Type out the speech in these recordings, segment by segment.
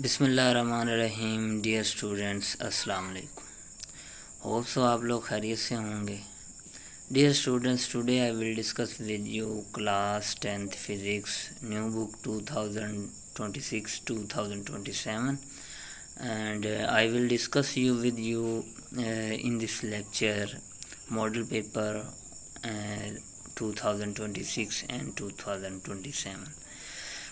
बिस्मिल्लाहिर्रहमानिर्रहीम। Dear students, अस्सलाम वालेकुम। होप सो आप लोग खैरियत से होंगे। Dear students, today I will discuss with you class 10th physics new book 2026-2027 and I will discuss you with you in this lecture model paper 2026 and 2027।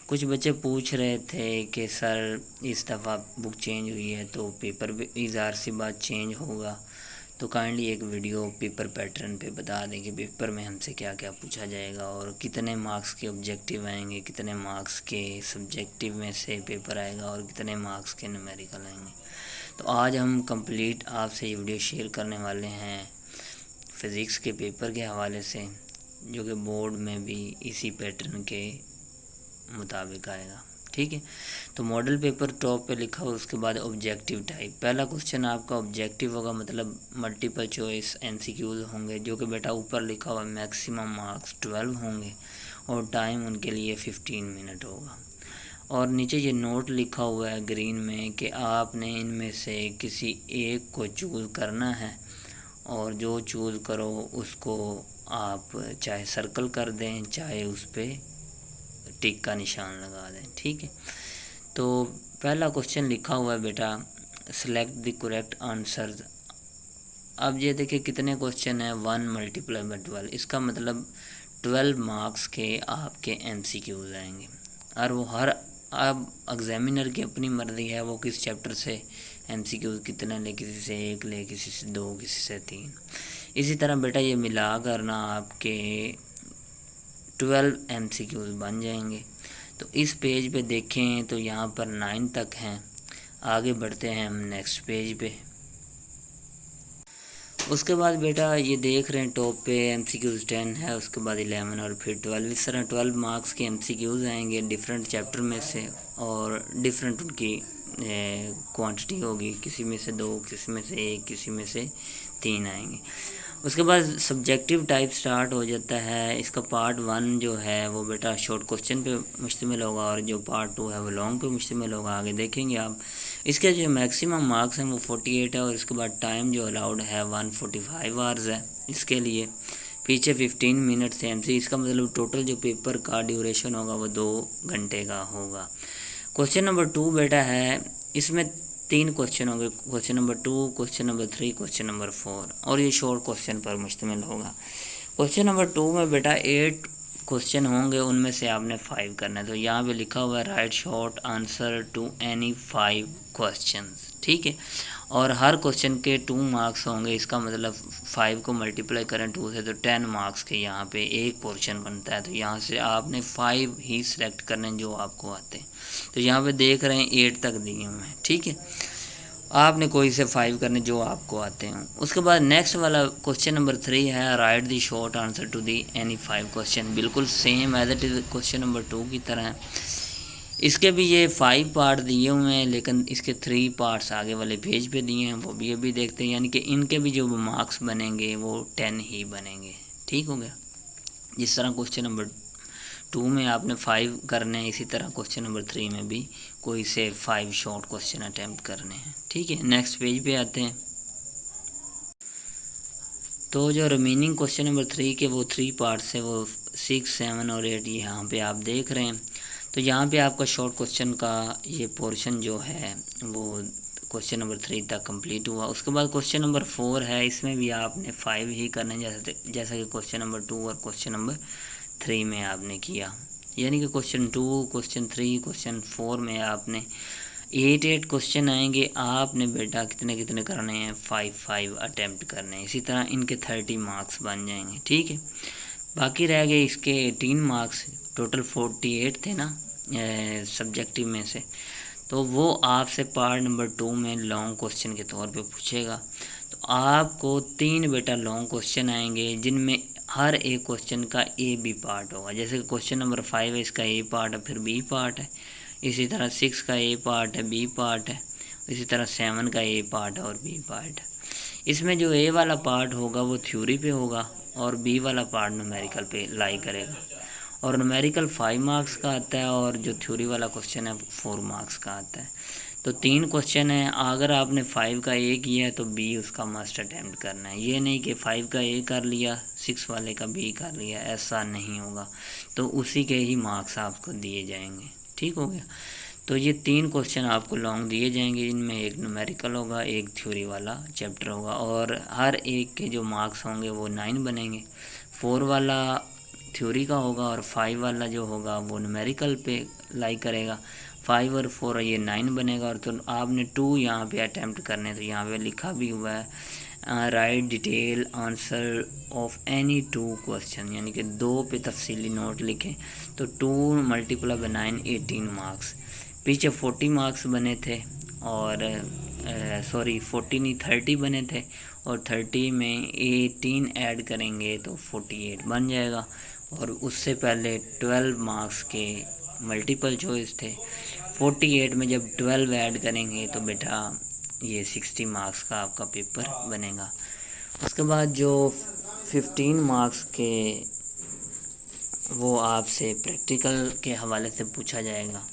कुछ बच्चे पूछ रहे थे कि सर इस दफ़ा बुक चेंज हुई है तो पेपर भी इज़ार सी बात चेंज होगा, तो काइंडली एक वीडियो पेपर पैटर्न पे बता दें कि पेपर में हमसे क्या क्या पूछा जाएगा और कितने मार्क्स के ऑब्जेक्टिव आएंगे, कितने मार्क्स के सब्जेक्टिव में से पेपर आएगा और कितने मार्क्स के न्यूमेरिकल आएंगे। तो आज हम कंप्लीट आपसे ये वीडियो शेयर करने वाले हैं फ़िज़िक्स के पेपर के हवाले से, जो कि बोर्ड में भी इसी पैटर्न के मुताबिक आएगा। ठीक है, तो मॉडल पेपर टॉप पे लिखा हुआ, उसके बाद ऑब्जेक्टिव टाइप। पहला क्वेश्चन आपका ऑब्जेक्टिव होगा, मतलब मल्टीपल चॉइस एमसीक्यूज होंगे, जो कि बेटा ऊपर लिखा हुआ मैक्सिमम मार्क्स 12 होंगे और टाइम उनके लिए 15 मिनट होगा। और नीचे ये नोट लिखा हुआ है ग्रीन में कि आपने इनमें से किसी एक को चूज़ करना है और जो चूज़ करो उसको आप चाहे सर्कल कर दें, चाहे उस पर टिक का निशान लगा दें। ठीक है, तो पहला क्वेश्चन लिखा हुआ है बेटा, सेलेक्ट द करेक्ट आंसर। अब ये देखिए कितने क्वेश्चन है, 1 मल्टीप्लाई बाई 12, इसका मतलब 12 मार्क्स के आपके एमसीक्यूज आएंगे। और वो हर अब एग्जामिनर की अपनी मर्ज़ी है, वो किस चैप्टर से एमसीक्यूज कितने ले, किसी से 1 ले, किसी से 2, किसी से 3। इसी तरह बेटा ये मिला करना आपके 12 एमसीक्यूज बन जाएंगे। तो इस पेज पे देखें तो यहाँ पर 9 तक हैं। आगे बढ़ते हैं हम नेक्स्ट पेज पे। उसके बाद बेटा ये देख रहे हैं टॉप पे एमसीक्यूज 10 है, उसके बाद 11 और फिर 12। इस तरह 12 मार्क्स के एमसीक्यूज आएंगे डिफरेंट चैप्टर में से और डिफरेंट उनकी क्वांटिटी होगी, किसी में से 2, किसी में से 1, किसी में से 3 आएंगे। उसके बाद सब्जेक्टिव टाइप स्टार्ट हो जाता है। इसका पार्ट 1 जो है वो बेटा शॉर्ट क्वेश्चन पे मुश्तमिल होगा और जो पार्ट 2 है वो लॉन्ग पे मुश्तमिल होगा। आगे देखेंगे आप। इसके जो मैक्सिमम मार्क्स हैं वो 48 है और इसके बाद टाइम जो अलाउड है 145 आवर्स है इसके लिए। पीछे 15 मिनट से एमसी, इसका मतलब टोटल जो पेपर का ड्यूरेशन होगा वो 2 घंटे का होगा। क्वेश्चन नंबर 2 बेटा है, इसमें 3 क्वेश्चन होंगे, question number 2, question number 3, question number 4, और ये शॉर्ट क्वेश्चन पर मुश्तमिल होगा। क्वेश्चन नंबर 2 में बेटा 8 क्वेश्चन होंगे, उनमें से आपने 5 करना है। तो यहाँ पे लिखा हुआ है write short answer to any 5 questions. ठीक है, और हर क्वेश्चन के 2 मार्क्स होंगे, इसका मतलब 5 को मल्टीप्लाई करें 2 से तो 10 मार्क्स के यहाँ पे एक पोर्शन बनता है। तो यहाँ से आपने 5 ही सिलेक्ट करने जो आपको आते हैं। तो यहाँ पे देख रहे हैं 8 तक दिए हुए हैं। ठीक है, आपने कोई से 5 करने जो आपको आते हैं। उसके बाद नेक्स्ट वाला क्वेश्चन नंबर 3 है, write the short answer to the any 5 question. बिल्कुल same as it is question number 2 की तरह है। इसके भी ये 5 पार्ट दिए हुए हैं, लेकिन इसके 3 पार्ट्स आगे वाले पेज पे दिए हैं, वो भी अभी देखते हैं। यानी कि इनके भी जो मार्क्स बनेंगे वो 10 ही बनेंगे। ठीक हो गया। जिस तरह क्वेश्चन नंबर 2 में आपने 5 करने हैं, इसी तरह क्वेश्चन नंबर 3 में भी कोई से 5 शॉर्ट क्वेश्चन अटैम्प्ट करने हैं। ठीक है, नेक्स्ट पेज पे आते हैं। तो जो रिमेनिंग क्वेश्चन नंबर 3 के वो 3 पार्ट्स है, वो 6, 7 और 8 यहाँ पे आप देख रहे हैं। तो यहाँ पे आपका शॉर्ट क्वेश्चन का ये पोर्शन जो है वो क्वेश्चन नंबर 3 तक कंप्लीट हुआ। उसके बाद क्वेश्चन नंबर 4 है, इसमें भी आपने 5 ही करने जैसा कि क्वेश्चन नंबर 2 और क्वेश्चन नंबर 3 में आपने किया। यानी कि क्वेश्चन 2, क्वेश्चन 3, क्वेश्चन 4 में आपने 8 क्वेश्चन आएंगे। आपने बेटा कितने कितने करने हैं, 5 अटैम्प्ट करने हैं। इसी तरह इनके 30 मार्क्स बन जाएंगे। ठीक है, बाकी रह गए इसके 18 मार्क्स, टोटल 48 थे ना सब्जेक्टिव में से। तो वो आपसे पार्ट नंबर 2 में लॉन्ग क्वेश्चन के तौर पे पूछेगा। तो आपको 3 बेटा लॉन्ग क्वेश्चन आएंगे, जिनमें हर एक क्वेश्चन का ए बी पार्ट होगा। जैसे क्वेश्चन नंबर 5 है, इसका ए पार्ट है, फिर बी पार्ट है। इसी तरह 6 का ए पार्ट है, बी पार्ट है। इसी तरह 7 का ए पार्ट है और बी पार्ट है। इसमें जो ए वाला पार्ट होगा वो थ्योरी पे होगा और बी वाला पार्ट न्यूमेरिकल पे लाई करेगा। और न्यूमेरिकल 5 मार्क्स का आता है और जो थ्योरी वाला क्वेश्चन है 4 मार्क्स का आता है। तो 3 क्वेश्चन है, अगर आपने 5 का ए किया है तो बी उसका मस्ट अटैम्प्ट करना है। ये नहीं कि 5 का ए कर लिया 6 वाले का बी कर लिया, ऐसा नहीं होगा, तो उसी के ही मार्क्स आपको दिए जाएंगे। ठीक हो गया। तो ये 3 क्वेश्चन आपको लॉन्ग दिए जाएंगे, इनमें एक न्यूमेरिकल होगा, एक थ्योरी वाला चैप्टर होगा, और हर एक के जो मार्क्स होंगे वो 9 बनेंगे। 4 वाला थ्योरी का होगा और 5 वाला जो होगा वो न्यूमेरिकल पे लाई करेगा। 5 और 4 ये 9 बनेगा। और तो आपने 2 यहाँ पे अटैम्प्ट करने, तो यहाँ पे लिखा भी हुआ है right detail answer of any 2 question, यानी कि 2 पे तफसीली नोट लिखें। तो 2 मल्टीप्लाई बाय 9 18 मार्क्स। पीछे 40 मार्क्स बने थे और 40 नहीं 30 बने थे, और 30 में 18 ऐड करेंगे तो 48 बन जाएगा। और उससे पहले 12 मार्क्स के मल्टीपल चॉइस थे। 48 में जब 12 ऐड करेंगे तो बेटा ये 60 मार्क्स का आपका पेपर बनेगा। उसके बाद जो 15 मार्क्स के वो आपसे प्रैक्टिकल के हवाले से पूछा जाएगा।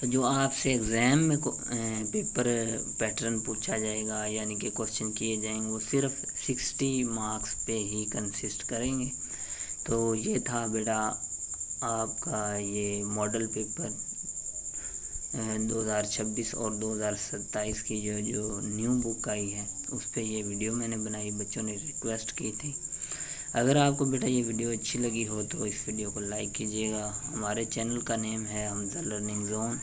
तो जो आपसे एग्ज़ाम में पेपर पैटर्न पूछा जाएगा, यानी कि क्वेश्चन किए जाएंगे, वो सिर्फ 60 मार्क्स पे ही कंसिस्ट करेंगे। तो ये था बेटा आपका ये मॉडल पेपर 2026 और 2027 की जो न्यू बुक आई है, उस पर ये वीडियो मैंने बनाई, बच्चों ने रिक्वेस्ट की थी। अगर आपको बेटा ये वीडियो अच्छी लगी हो तो इस वीडियो को लाइक कीजिएगा। हमारे चैनल का नेम है हमजा लर्निंग जोन,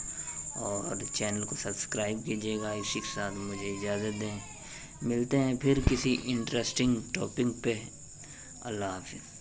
और चैनल को सब्सक्राइब कीजिएगा। इसी के साथ मुझे इजाज़त दें, मिलते हैं फिर किसी इंटरेस्टिंग टॉपिक पे। अल्लाह हाफिज़।